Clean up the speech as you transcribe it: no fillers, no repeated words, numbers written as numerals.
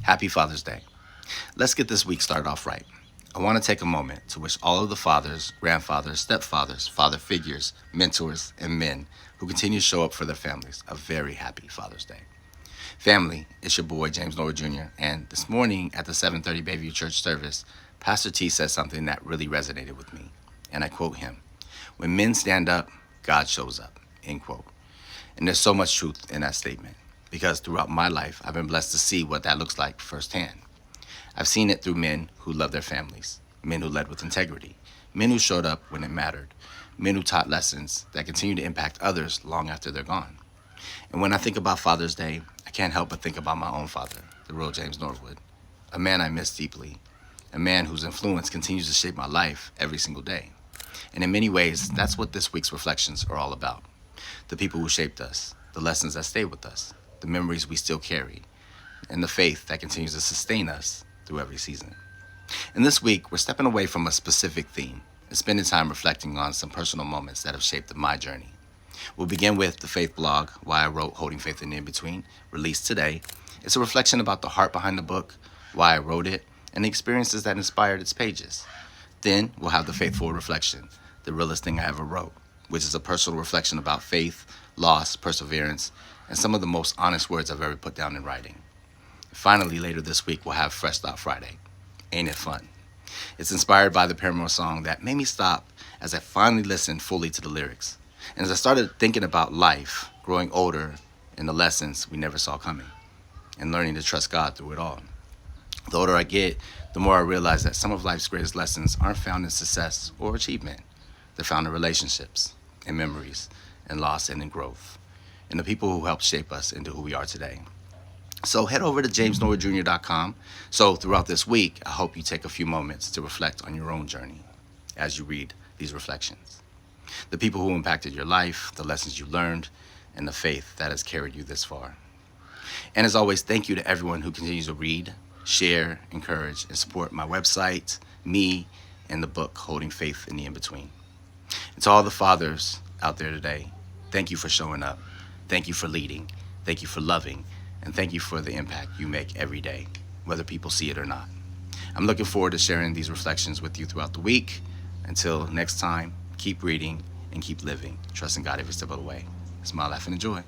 Happy Father's Day. Let's get this week started off right. I want to take a moment to wish all of the fathers, grandfathers, stepfathers, father figures, mentors, and men who continue to show up for their families a very happy Father's Day. Family, it's your boy James Norwood Jr. And this morning at the 7:30 Bayview Church service, Pastor T said something that really resonated with me. And I quote him, "When men stand up, God shows up," end quote. And there's so much truth in that statement because throughout my life, I've been blessed to see what that looks like firsthand. I've seen it through men who love their families, men who led with integrity, men who showed up when it mattered, men who taught lessons that continue to impact others long after they're gone. And when I think about Father's Day, I can't help but think about my own father, the real James Norwood, a man I miss deeply, a man whose influence continues to shape my life every single day. And in many ways, that's what this week's reflections are all about. The people who shaped us, the lessons that stay with us, the memories we still carry, and the faith that continues to sustain us through every season. And this week, we're stepping away from a specific theme and spending time reflecting on some personal moments that have shaped my journey. We'll begin with the faith blog, Why I Wrote Holding Faith in the In-Between, released today. It's a reflection about the heart behind the book, why I wrote it, and the experiences that inspired its pages. Then we'll have the Faithful Reflection, the realest thing I ever wrote, which is a personal reflection about faith, loss, perseverance, and some of the most honest words I've ever put down in writing. Finally, later this week, we'll have Fresh Stop Friday. Ain't it fun? It's inspired by the Paramore song that made me stop as I finally listened fully to the lyrics. And as I started thinking about life, growing older, and the lessons we never saw coming, and learning to trust God through it all. The older I get, the more I realize that some of life's greatest lessons aren't found in success or achievement. They're found in relationships, in memories, in loss, and in growth, and the people who helped shape us into who we are today. So head over to jamesnorwoodjr.com. So throughout this week, I hope you take a few moments to reflect on your own journey as you read these reflections. The people who impacted your life, the lessons you learned, and the faith that has carried you this far. And as always, thank you to everyone who continues to read, share, encourage, and support my website, me, and the book, Holding Faith in the In-Between. And to all the fathers out there today, thank you for showing up. Thank you for leading. Thank you for loving. And thank you for the impact you make every day, whether people see it or not. I'm looking forward to sharing these reflections with you throughout the week. Until next time, keep reading and keep living, trusting God every step of the way. Smile, laugh, and enjoy.